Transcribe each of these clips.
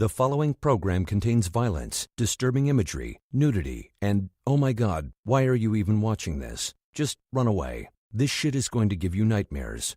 The following program contains violence, disturbing imagery, nudity, and, oh my God, why are you even watching this? Just run away. This shit is going to give you nightmares.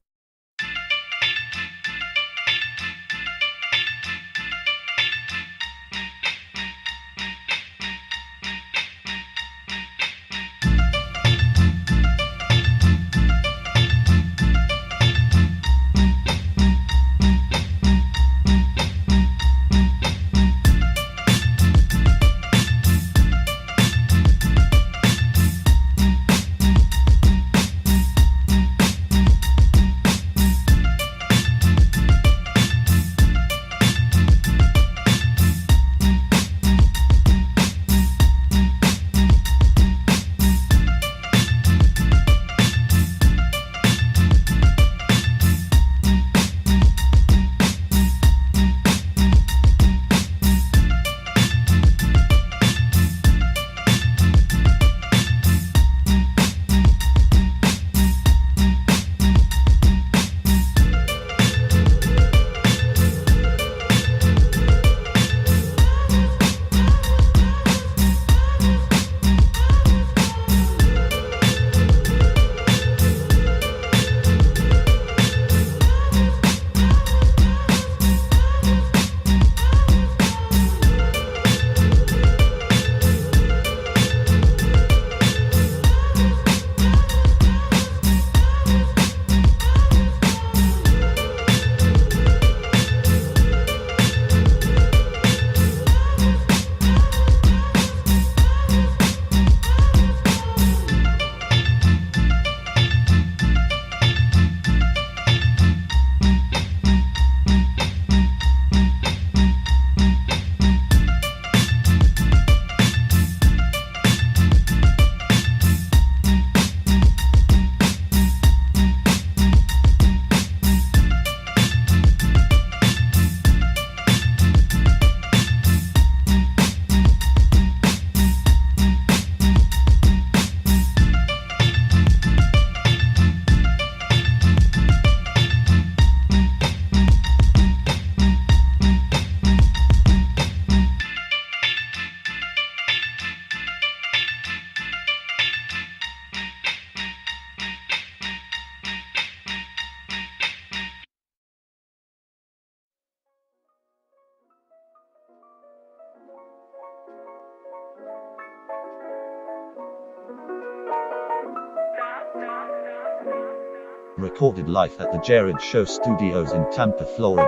Recorded live at the Jerrad Show studios in Tampa, Florida.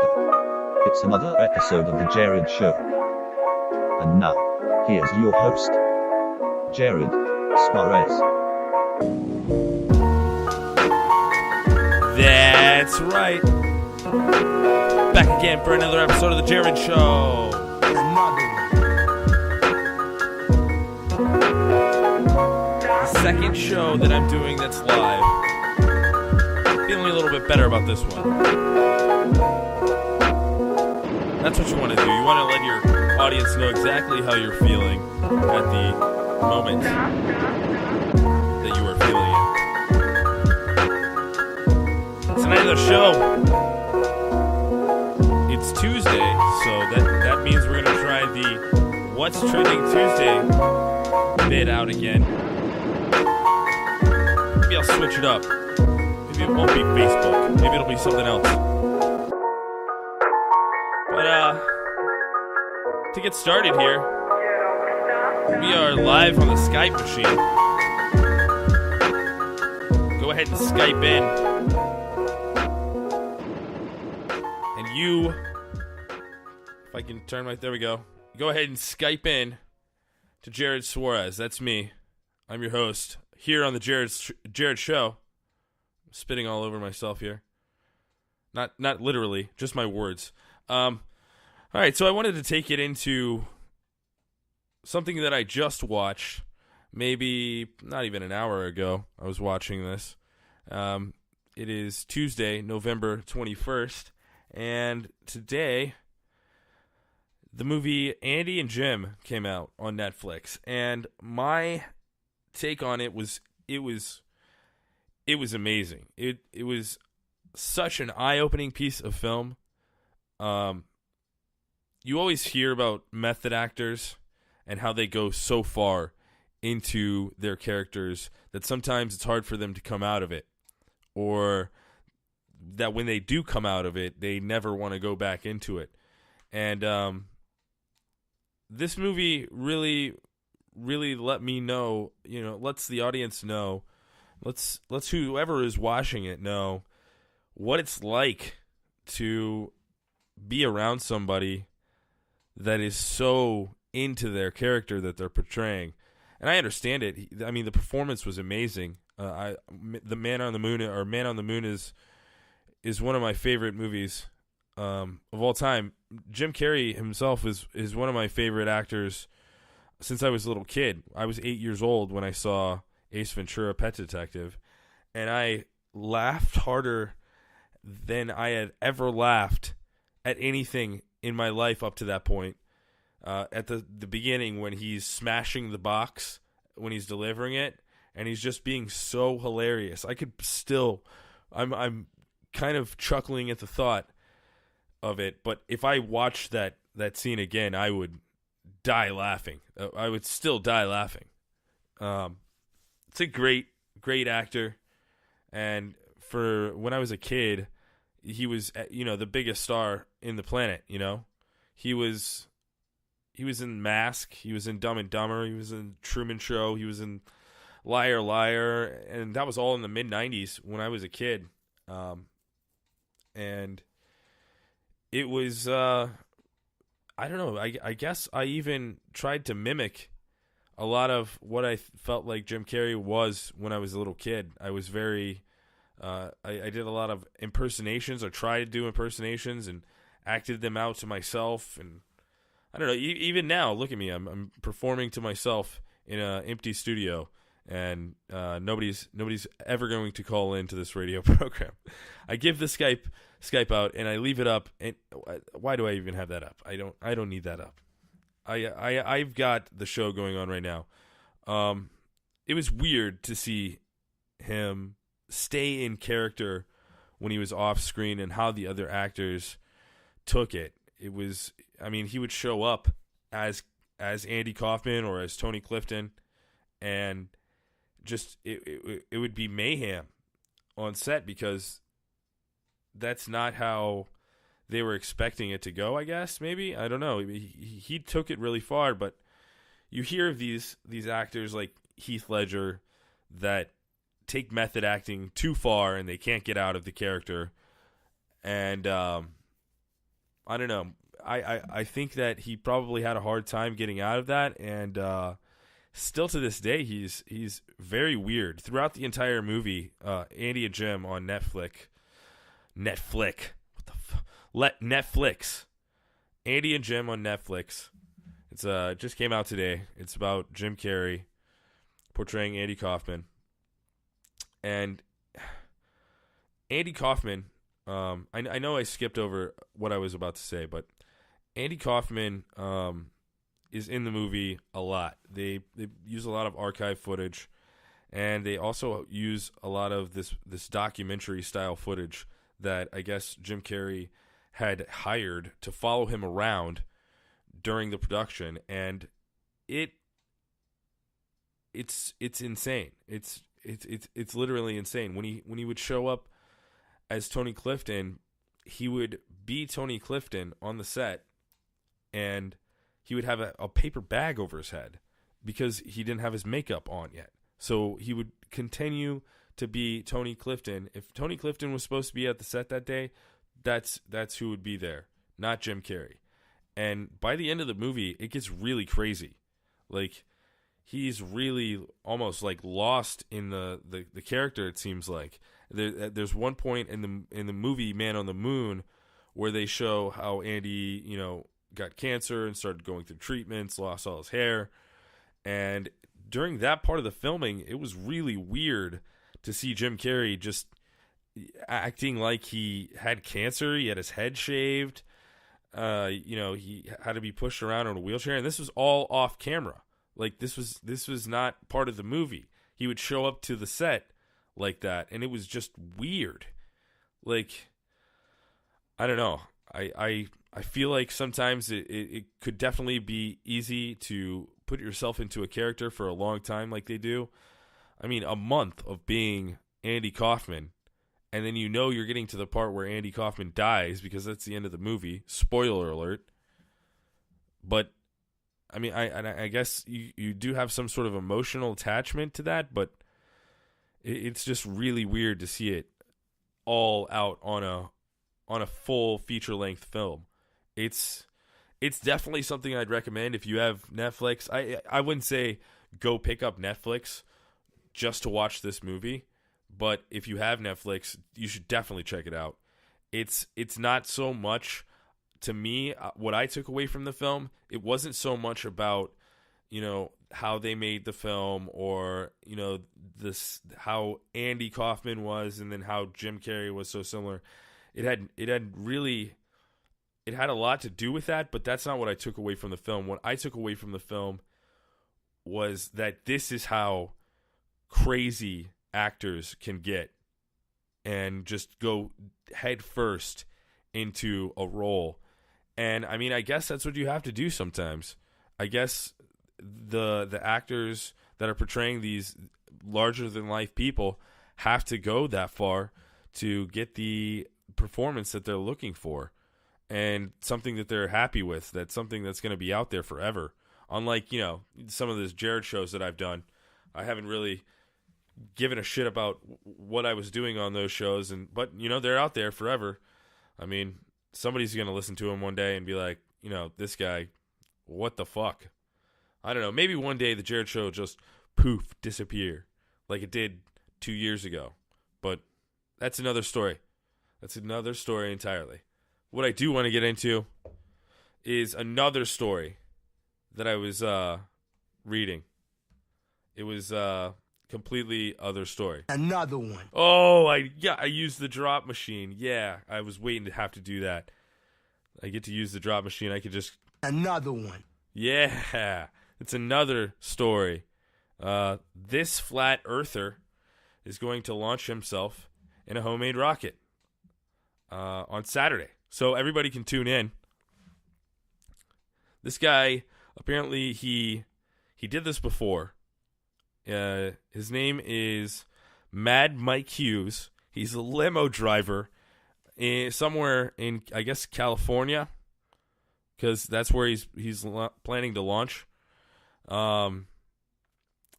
It's another episode of the Jerrad Show. And now, here's your host, Jerrad Suarez. That's right. Back again for another episode of the Jerrad Show. The second show that I'm doing that's live. Feeling a little bit better about this one. That's what you want to do. You want to let your audience know exactly how you're feeling at the moment that you are feeling it. Tonight on the show, it's Tuesday, so that means we're going to try the What's Trending Tuesday bit out again. Maybe I'll switch it up. Maybe it won't be Facebook. Maybe it'll be something else. But, to get started here, we are live on the Skype machine. Go ahead and Skype in. And you, if I can turn there we go. Go ahead and Skype in to Jerrad Suarez. That's me. I'm your host here on the Jerrad Show. Spitting all over myself here. Not literally, just my words. All right, so I wanted to take it into something that I just watched, maybe not even an hour ago. I was watching this. It is Tuesday, November 21st, and today the movie Andy and Jim came out on Netflix, and my take on it was amazing. It was such an eye-opening piece of film. you always hear about method actors and how they go so far into their characters that sometimes it's hard for them to come out of it, or that when they do come out of it, they never want to go back into it. And this movie really let me know, lets the audience know, let's whoever is watching it know what it's like to be around somebody that is so into their character that they're portraying. And I understand it. I mean, the performance was amazing. The Man on the Moon is one of my favorite movies of all time. Jim Carrey himself is one of my favorite actors since I was a little kid. I was 8 years old when I saw Ace Ventura: Pet Detective, and I laughed harder than I had ever laughed at anything in my life up to that point. At the beginning, when he's smashing the box, when he's delivering it, and he's just being so hilarious. I could still, I'm kind of chuckling at the thought of it. But if I watched that scene again, I would die laughing. I would still die laughing. It's a great actor, and for when I was a kid, he was the biggest star in the planet. He was in Mask. He was in Dumb and Dumber. He was in Truman Show. He was in Liar Liar. And that was all in the mid-'90s when I was a kid. And it was, I don't know, I guess I even tried to mimic a lot of what I felt like Jim Carrey was when I was a little kid. I was very, I did a lot of impersonations, or tried to do impersonations, and acted them out to myself. And I don't know, even now, look at me. I'm performing to myself in an empty studio, and nobody's ever going to call into this radio program. I give the Skype out, and I leave it up. And why do I even have that up? I don't need that up. I've got the show going on right now. It was weird to see him stay in character when he was off screen, and how the other actors took it. It was, I mean, he would show up as Andy Kaufman or as Tony Clifton, and just it would be mayhem on set, because that's not how they were expecting it to go, I guess. Maybe, I don't know. He took it really far, but you hear of these actors like Heath Ledger that take method acting too far and they can't get out of the character. And I don't know. I think that he probably had a hard time getting out of that, and still to this day, he's very weird throughout the entire movie. Andy and Jim on Netflix. What the Netflix. Andy and Jim on Netflix. It's just came out today. It's about Jim Carrey portraying Andy Kaufman, and Andy Kaufman. I know I skipped over what I was about to say, but Andy Kaufman is in the movie a lot. They use a lot of archive footage, and they also use a lot of this documentary style footage that I guess Jim Carrey had hired to follow him around during the production, and it's insane. It's literally insane. When he would show up as Tony Clifton, he would be Tony Clifton on the set, and he would have a paper bag over his head because he didn't have his makeup on yet. So he would continue to be Tony Clifton. If Tony Clifton was supposed to be at the set that day, that's who would be there, not Jim Carrey. And by the end of the movie, it gets really crazy. Like, he's really almost like lost in the character, it seems like. There's one point in the movie Man on the Moon where they show how Andy, got cancer and started going through treatments, lost all his hair. And during that part of the filming, it was really weird to see Jim Carrey just acting like he had cancer. He had his head shaved. He had to be pushed around in a wheelchair, and this was all off camera. Like, this was not part of the movie. He would show up to the set like that, and it was just weird. Like, I don't know. I feel like sometimes it could definitely be easy to put yourself into a character for a long time like they do. I mean, a month of being Andy Kaufman, and then you're getting to the part where Andy Kaufman dies because that's the end of the movie. Spoiler alert. But, I mean, I guess you do have some sort of emotional attachment to that, but it's just really weird to see it all out on a full feature-length film. It's definitely something I'd recommend if you have Netflix. I wouldn't say go pick up Netflix just to watch this movie, but if you have Netflix, you should definitely check it out. It's not so much, to me, what I took away from the film, it wasn't so much about, how they made the film or, this how Andy Kaufman was and then how Jim Carrey was so similar. It had a lot to do with that, but that's not what I took away from the film. What I took away from the film was that this is how crazy actors can get and just go head first into a role. And I mean, I guess that's what you have to do sometimes. I guess the actors that are portraying these larger than life people have to go that far to get the performance that they're looking for and something that they're happy with. That's something that's going to be out there forever. Unlike, some of those Jerrad shows that I've done, I haven't really given a shit about what I was doing on those shows, but they're out there forever. I mean, somebody's going to listen to them one day and be like, this guy, what the fuck? I don't know. Maybe one day the Jerrad Show will just poof, disappear like it did 2 years ago. But that's another story. That's another story entirely. What I do want to get into is another story that I was reading. It was completely other story. Another one. Oh, I used the drop machine. Yeah, I was waiting to have to do that. I get to use the drop machine. I could just... Another one. Yeah, it's another story. This flat earther is going to launch himself in a homemade rocket on Saturday. So everybody can tune in. This guy, apparently he did this before. His name is Mad Mike Hughes. He's a limo driver somewhere in, I guess, California, because that's where he's planning to launch.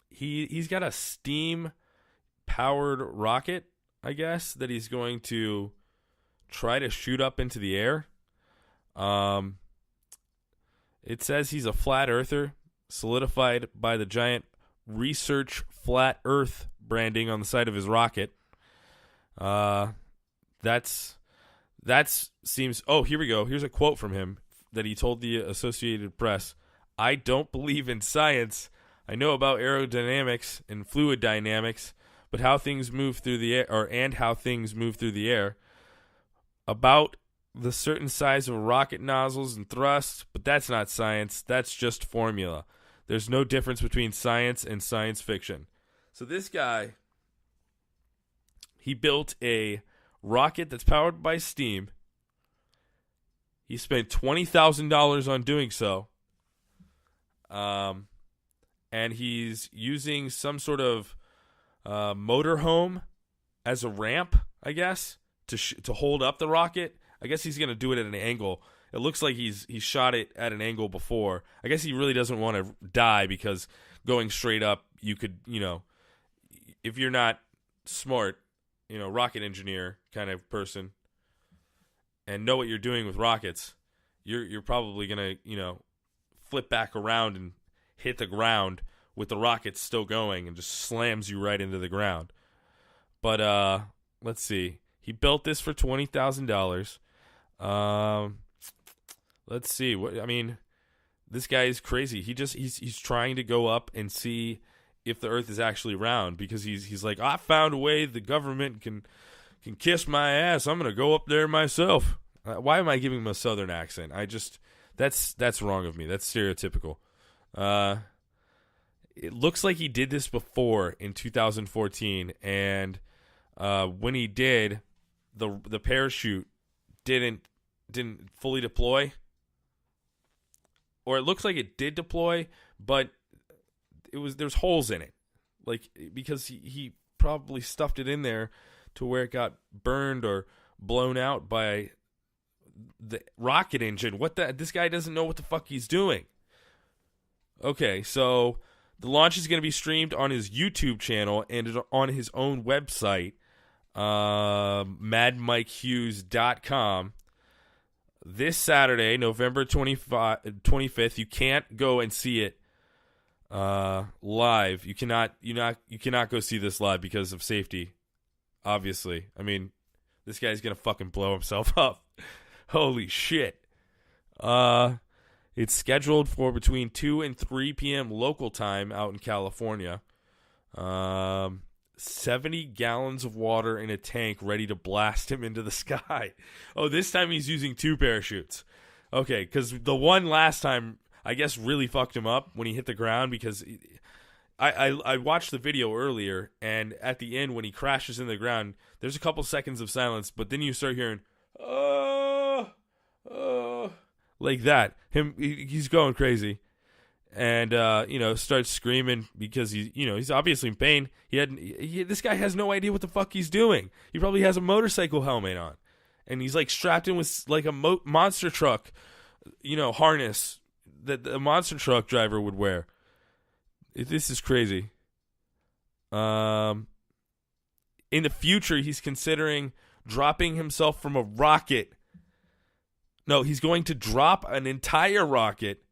He's got a steam-powered rocket, I guess, that he's going to try to shoot up into the air. It says he's a flat earther, solidified by the giant Research Flat Earth branding on the side of his rocket. That seems... Oh, here we go. Here's a quote from him that he told the Associated Press. "I don't believe in science. I know about aerodynamics and fluid dynamics, but how things move through the air, and how things move through the air. About the certain size of rocket nozzles and thrust, but that's not science. That's just formula. There's no difference between science and science fiction." So this guy, he built a rocket that's powered by steam. He spent $20,000 on doing so. And he's using some sort of motorhome as a ramp, I guess, to hold up the rocket. I guess he's going to do it at an angle. It looks like he's shot it at an angle before. I guess he really doesn't want to die, because going straight up, you could, if you're not smart, rocket engineer kind of person, and know what you're doing with rockets, you're probably going to, flip back around and hit the ground with the rocket still going and just slams you right into the ground. But let's see. He built this for $20,000. Let's see. This guy is crazy. He's trying to go up and see if the Earth is actually round, because he's like, I found a way the government can kiss my ass. I'm gonna go up there myself. Why am I giving him a Southern accent? That's wrong of me. That's stereotypical. It looks like he did this before in 2014, and when he did, the parachute didn't didn't fully deploy. Or it looks like it did deploy, but there's holes in it. Like, because he probably stuffed it in there to where it got burned or blown out by the rocket engine. This guy doesn't know what the fuck he's doing. Okay, so the launch is going to be streamed on his YouTube channel and on his own website, madmikehughes.com. This Saturday, November 25th. You can't go and see it live. You cannot go see this live because of safety. Obviously, I mean, this guy's gonna fucking blow himself up. Holy shit! It's scheduled for between 2 and 3 p.m. local time out in California. 70 gallons of water in a tank ready to blast him into the sky. Oh, this time he's using 2 parachutes. Okay, because the one last time, I guess, really fucked him up when he hit the ground, because I watched the video earlier, and at the end when he crashes in the ground, there's a couple seconds of silence, but then you start hearing, like that. He's going crazy. And, starts screaming because he's obviously in pain. This guy has no idea what the fuck he's doing. He probably has a motorcycle helmet on. And he's like strapped in with like a monster truck, harness that a monster truck driver would wear. This is crazy. In the future, he's considering dropping himself from a rocket. No, he's going to drop an entire rocket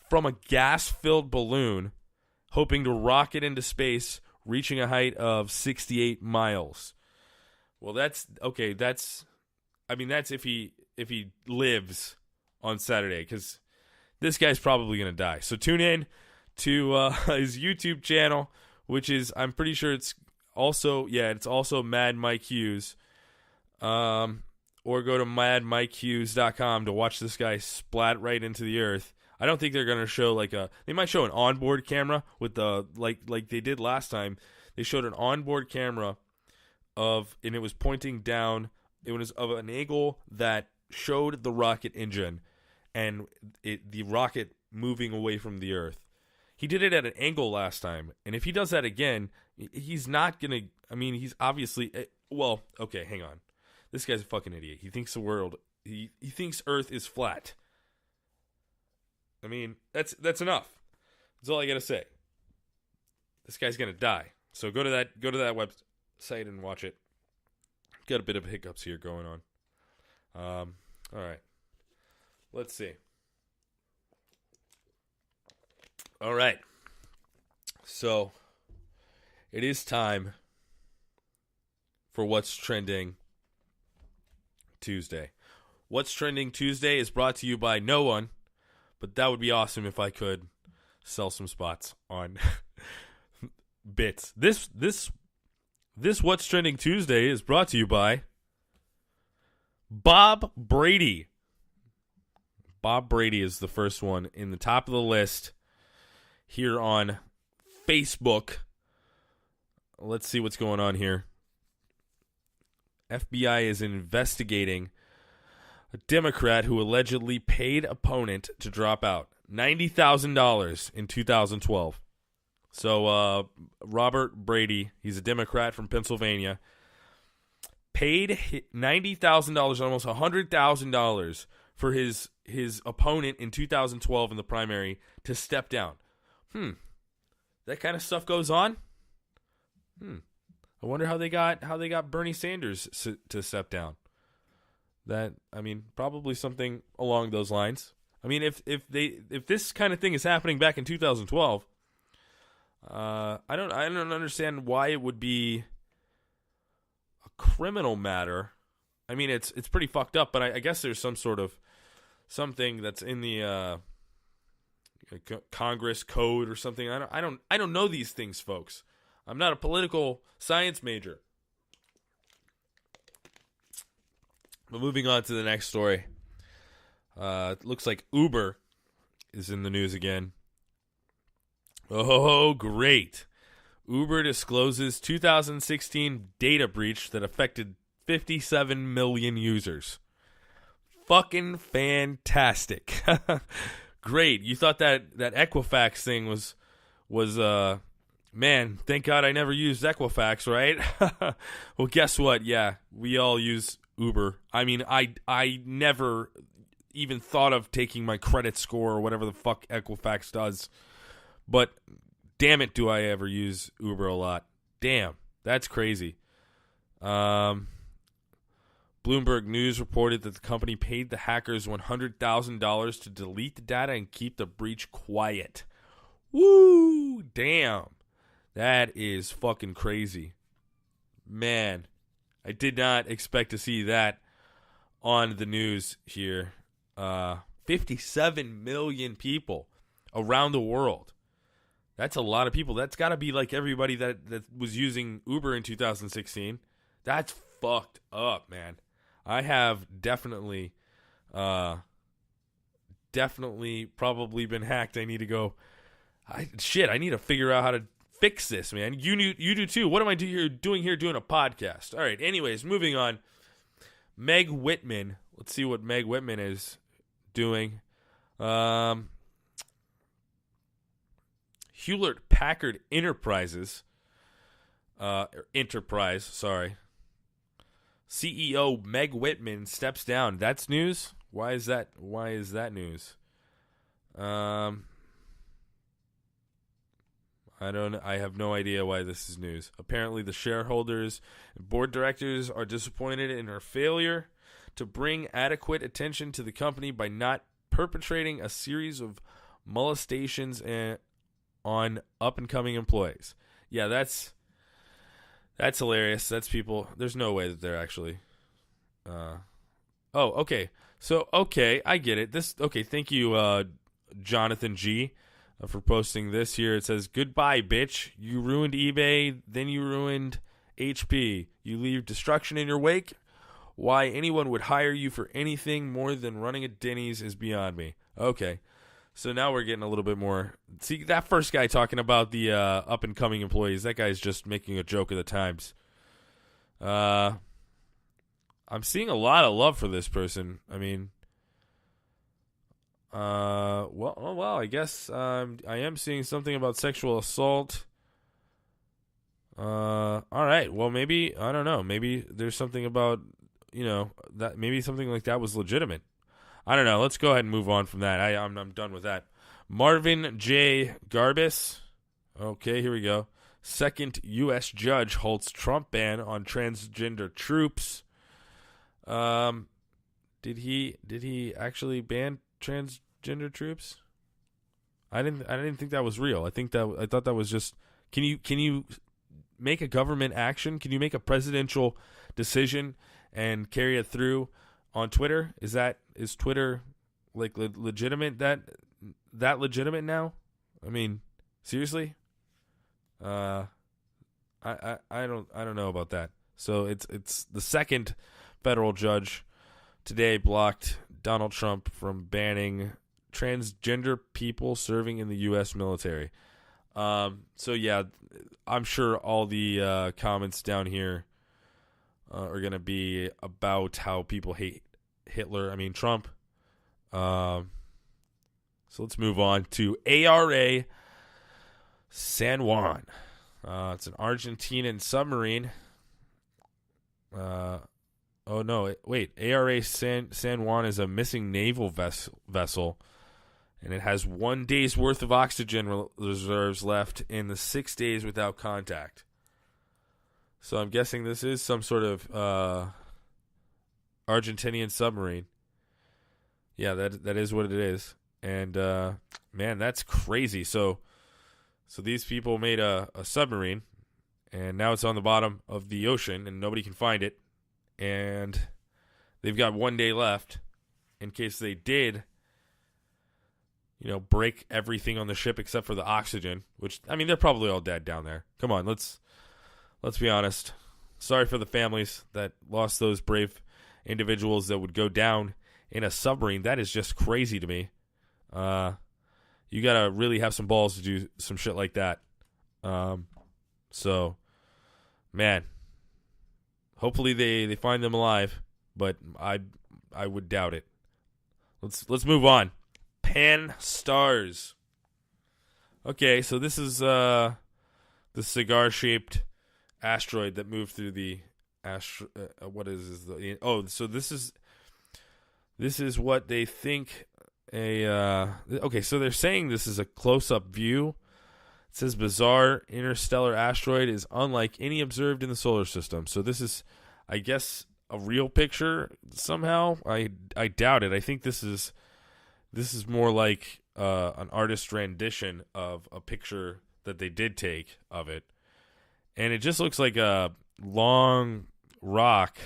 from a gas-filled balloon, hoping to rocket into space, reaching a height of 68 miles. Well, that's okay. That's if he lives on Saturday, because this guy's probably gonna die. So tune in to his YouTube channel, which is, I'm pretty sure it's also Mad Mike Hughes. Or go to madmikehughes.com to watch this guy splat right into the earth. I don't think they're going to show they might show an onboard camera with the, like they did last time. They showed an onboard camera and it was pointing down. It was of an angle that showed the rocket engine and the rocket moving away from the earth. He did it at an angle last time. And if he does that again, he's not going to, he's obviously, okay, hang on. This guy's a fucking idiot. He thinks he thinks Earth is flat. That's enough. That's all I gotta say. This guy's gonna die. So go to that website and watch it. Got a bit of hiccups here going on. All right. Let's see. All right. So it is time for What's Trending Tuesday. What's Trending Tuesday is brought to you by no one, but that would be awesome if I could sell some spots on bits. This What's Trending Tuesday is brought to you by Bob Brady. Bob Brady is the first one in the top of the list here on Facebook. Let's see what's going on here. FBI is investigating a Democrat who allegedly paid opponent to drop out. $90,000 in 2012. So Robert Brady, he's a Democrat from Pennsylvania, paid $90,000, almost $100,000 for his opponent in 2012 in the primary to step down. That kind of stuff goes on. I wonder how they got Bernie Sanders to step down. Probably something along those lines. If this kind of thing is happening back in 2012, I don't understand why it would be a criminal matter. It's pretty fucked up, but I guess there's something that's in the Congress code or something. I don't know these things, folks. I'm not a political science major. But moving on to the next story. It looks like Uber is in the news again. Oh, great. Uber discloses 2016 data breach that affected 57 million users. fucking fantastic. Great. You thought that Equifax thing was man, thank God I never used Equifax, right? Well, guess what? Yeah, we all use Uber. I mean, I never even thought of taking my credit score or whatever the fuck Equifax does. But damn it, do I ever use Uber a lot. Damn, that's crazy. Bloomberg News reported that the company paid the hackers $100,000 to delete the data and keep the breach quiet. Woo! Damn. That is fucking crazy. Man, I did not expect to see that on the news here. 57 million people around the world. That's a lot of people. That's got to be like everybody that was using Uber in 2016. That's fucked up, man. I have definitely probably been hacked. I need to go. I need to figure out how to fix this, man. You do too. What am I doing here doing a podcast? All right. Anyways, moving on. Meg Whitman. Let's see what Meg Whitman is doing. Hewlett Packard Enterprise. CEO Meg Whitman steps down. That's news? Why is that news? I have no idea why this is news. Apparently the shareholders and board directors are disappointed in her failure to bring adequate attention to the company by not perpetrating a series of molestations on up-and-coming employees. Yeah, that's hilarious. That's people. There's no way that they're actually. Okay. So, I get it. Thank you, Jonathan G, for posting this here. It says, "Goodbye, bitch. You ruined eBay, then you ruined HP. You leave destruction in your wake. Why anyone would hire you for anything more than running a Denny's is beyond me." Okay. So now we're getting a little bit more. See, that first guy talking about the up-and-coming employees, that guy's just making a joke of the times. I'm seeing a lot of love for this person. I mean, I guess I am seeing something about sexual assault. All right. Well, maybe, I don't know. Maybe there's something about, that maybe something like that was legitimate. I don't know. Let's go ahead and move on from that. I'm done with that. Marvin J. Garbus. Okay, here we go. Second U.S. judge holds Trump ban on transgender troops. Did he actually ban transgender troops? I didn't think that was real. I thought that was just. Can you make a government action? Can you make a presidential decision and carry it through on Twitter? Is Twitter like legitimate? That legitimate now? I mean, seriously? I don't know about that. So it's the second federal judge today blocked Donald Trump from banning transgender people serving in the U.S. military. So yeah, I'm sure all the comments down here are going to be about how people hate Trump. So let's move on to ARA San Juan. It's an Argentinian submarine. ARA San Juan is a missing naval vessel, and it has 1 day's worth of oxygen reserves left in the 6 days without contact. So I'm guessing this is some sort of Argentinian submarine. Yeah, that is what it is. And man, that's crazy. So these people made a submarine, and now it's on the bottom of the ocean, and nobody can find it. And they've got 1 day left in case they did, break everything on the ship except for the oxygen, which, I mean, they're probably all dead down there. Come on, let's be honest. Sorry for the families that lost those brave individuals that would go down in a submarine. That is just crazy to me. You got to really have some balls to do some shit like that. So, man, hopefully they find them alive, but I would doubt it. Let's move on. Pan stars. Okay, so this is the cigar-shaped asteroid that moved through the what is the so this is what they think okay, so they're saying this is a close-up view. It says bizarre interstellar asteroid is unlike any observed in the solar system. So this is, I guess, a real picture somehow. I doubt it. I think this is more like an artist's rendition of a picture that they did take of it. And it just looks like a long rock.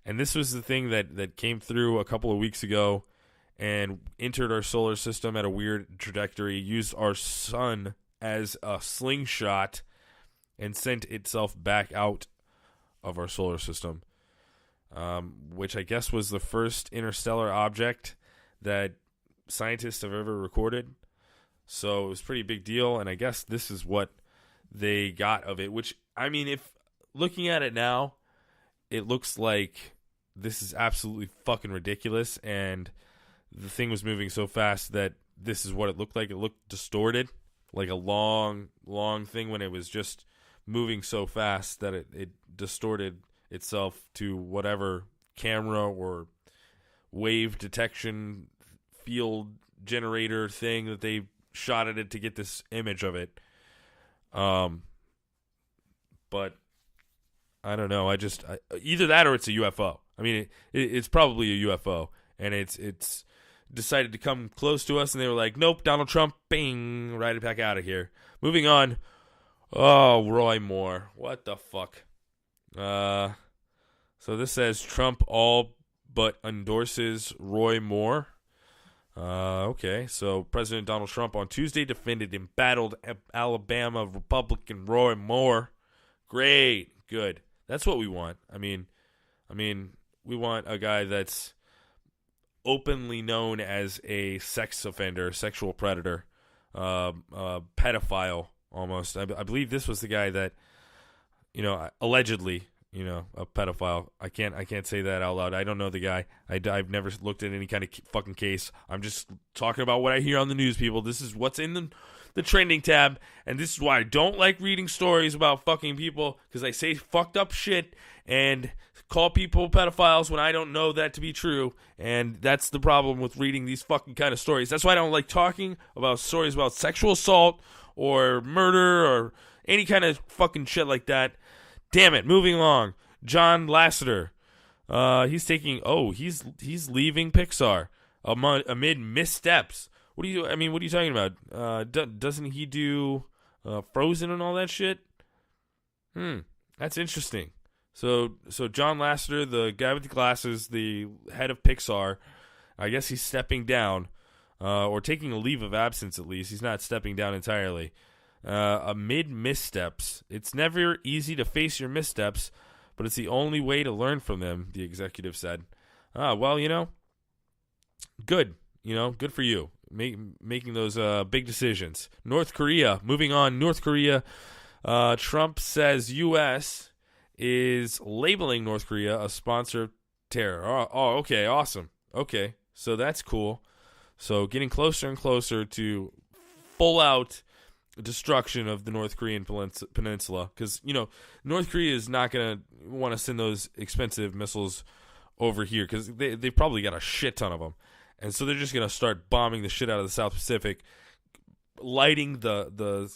And this was the thing that came through a couple of weeks ago and entered our solar system at a weird trajectory, used our sun as a slingshot, and sent itself back out of our solar system, which I guess was the first interstellar object that scientists have ever recorded. So it was a pretty big deal, and I guess this is what they got of it, which, I mean, if looking at it now, it looks like this is absolutely fucking ridiculous, and the thing was moving so fast that this is what it looked like. It looked distorted, like a long, long thing when it was just moving so fast that it distorted itself to whatever camera or wave detection field generator thing that they shot at it to get this image of it. But I don't know. Either that or it's a UFO. I mean, it's probably a UFO, and it's decided to come close to us, and they were like, nope, Donald Trump, bing, right it back out of here. Moving on. Oh, Roy Moore. What the fuck? So this says Trump all but endorses Roy Moore. Okay, so President Donald Trump on Tuesday defended embattled Alabama Republican Roy Moore. Great, good. That's what we want. I mean, we want a guy that's openly known as a sex offender, sexual predator, pedophile almost. I believe this was the guy that, allegedly, a pedophile. I can't say that out loud. I don't know the guy. I've never looked at any kind of fucking case. I'm just talking about what I hear on the news, people. This is what's in the trending tab, and this is why I don't like reading stories about fucking people, because I say fucked up shit and call people pedophiles when I don't know that to be true, and that's the problem with reading these fucking kind of stories. That's why I don't like talking about stories about sexual assault or murder or any kind of fucking shit like that. Damn it. Moving along. John Lasseter. He's leaving Pixar amid missteps. What are you talking about? Doesn't he do Frozen and all that shit? That's interesting. So John Lasseter, the guy with the glasses, the head of Pixar, I guess he's stepping down, or taking a leave of absence at least. He's not stepping down entirely. Amid missteps. It's never easy to face your missteps, but it's the only way to learn from them, the executive said. Well, good. Good for you. Making those big decisions. North Korea. Moving on. North Korea. Trump says U.S. is labeling North Korea a sponsor of terror. Oh, okay. Awesome. Okay. So that's cool. So getting closer and closer to full out destruction of the North Korean peninsula, because North Korea is not going to want to send those expensive missiles over here, because they've probably got a shit ton of them, and so they're just going to start bombing the shit out of the South Pacific, lighting the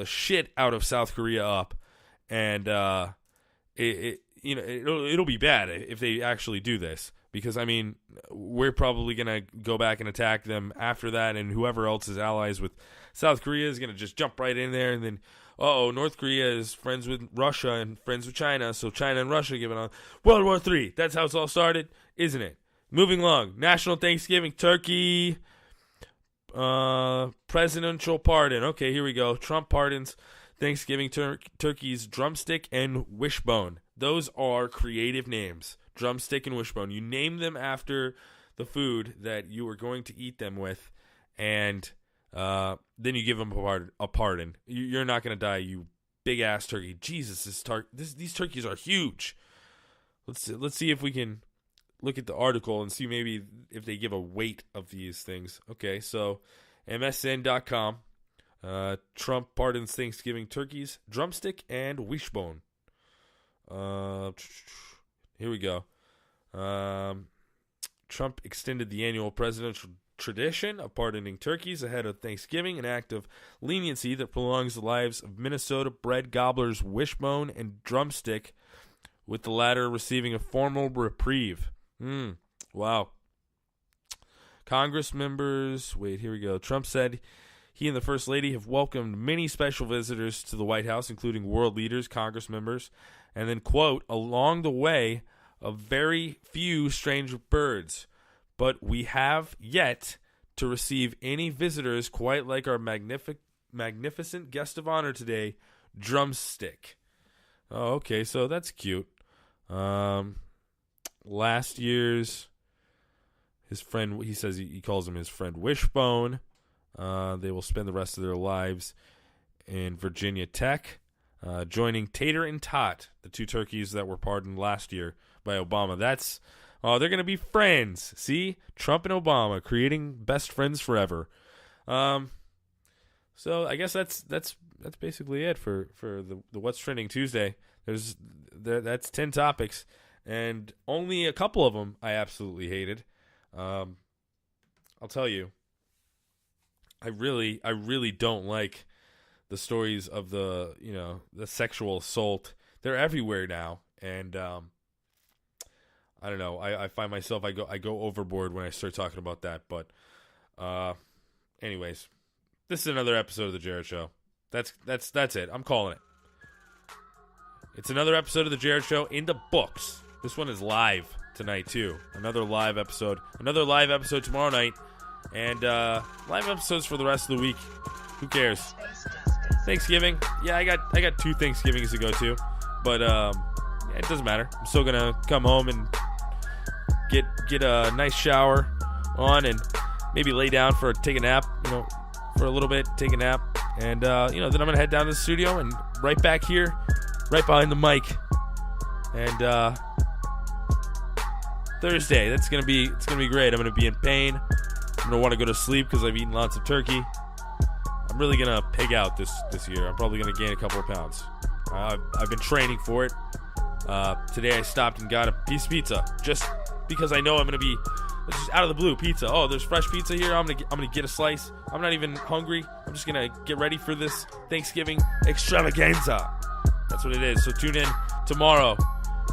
shit out of South Korea up, and it'll be bad if they actually do this, because we're probably going to go back and attack them after that, and whoever else is allies with South Korea is going to just jump right in there, and then, North Korea is friends with Russia and friends with China, so China and Russia giving on World War III. That's how it's all started, isn't it? Moving along. National Thanksgiving Turkey. Presidential pardon. Okay, here we go. Trump pardons Thanksgiving turkey's drumstick and wishbone. Those are creative names. Drumstick and wishbone. You name them after the food that you are going to eat them with, and then you give them a pardon. You're not going to die, you big ass turkey. Jesus, these turkeys are huge. Let's see if we can look at the article and see maybe if they give a weight of these things. Okay, so MSN.com. Trump pardons Thanksgiving turkeys, drumstick, and wishbone. Here we go. Trump extended the annual presidential tradition of pardoning turkeys ahead of Thanksgiving, an act of leniency that prolongs the lives of Minnesota bread gobblers Wishbone and Drumstick, with the latter receiving a formal reprieve. Wow. Congress members, here we go. Trump said he and the First Lady have welcomed many special visitors to the White House, including world leaders, Congress members, and then, quote, along the way, a very few strange birds, but we have yet to receive any visitors quite like our magnificent guest of honor today, Drumstick. Oh, okay, so that's cute. Last year's, his friend, he says he calls him his friend Wishbone. They will spend the rest of their lives in Virginia Tech, joining Tater and Tot, the two turkeys that were pardoned last year by Obama. They're going to be friends. See? Trump and Obama creating best friends forever. So I guess that's basically it for the What's Trending Tuesday. That's 10 topics, and only a couple of them I absolutely hated. I'll tell you, I really don't like the stories of the sexual assault. They're everywhere now, and I don't know. I find myself I go overboard when I start talking about that. But anyways, this is another episode of the Jerrad Show. That's it. I'm calling it. It's another episode of the Jerrad Show in the books. This one is live tonight too. Another live episode. Another live episode tomorrow night. And live episodes for the rest of the week. Who cares? Thanksgiving. Yeah, I got 2 Thanksgivings to go to. But it doesn't matter. I'm still gonna come home and get a nice shower on and maybe lay down take a nap, for a little bit, take a nap. And then I'm gonna head down to the studio and right back here, right behind the mic. And Thursday, it's gonna be great. I'm gonna be in pain. I'm gonna want to go to sleep because I've eaten lots of turkey. I'm really gonna pig out this year. I'm probably gonna gain a couple of pounds. I've been training for it. Today I stopped and got a piece of pizza just because I know I'm gonna be just out of the blue. Pizza. Oh, there's fresh pizza here. I'm gonna get a slice. I'm not even hungry. I'm just gonna get ready for this Thanksgiving extravaganza. That's what it is. So tune in tomorrow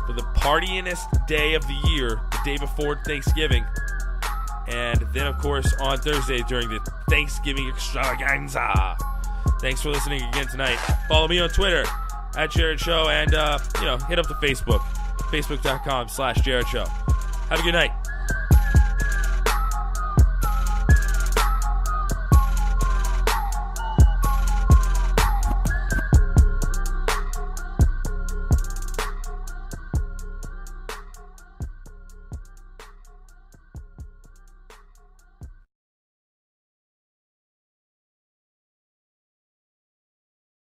for the partiest day of the year, the day before Thanksgiving. And then, of course, on Thursday during the Thanksgiving extravaganza. Thanks for listening again tonight. Follow me on Twitter at Jerrad Show, and hit up the Facebook, facebook.com/Jerrad Show. Have a good night.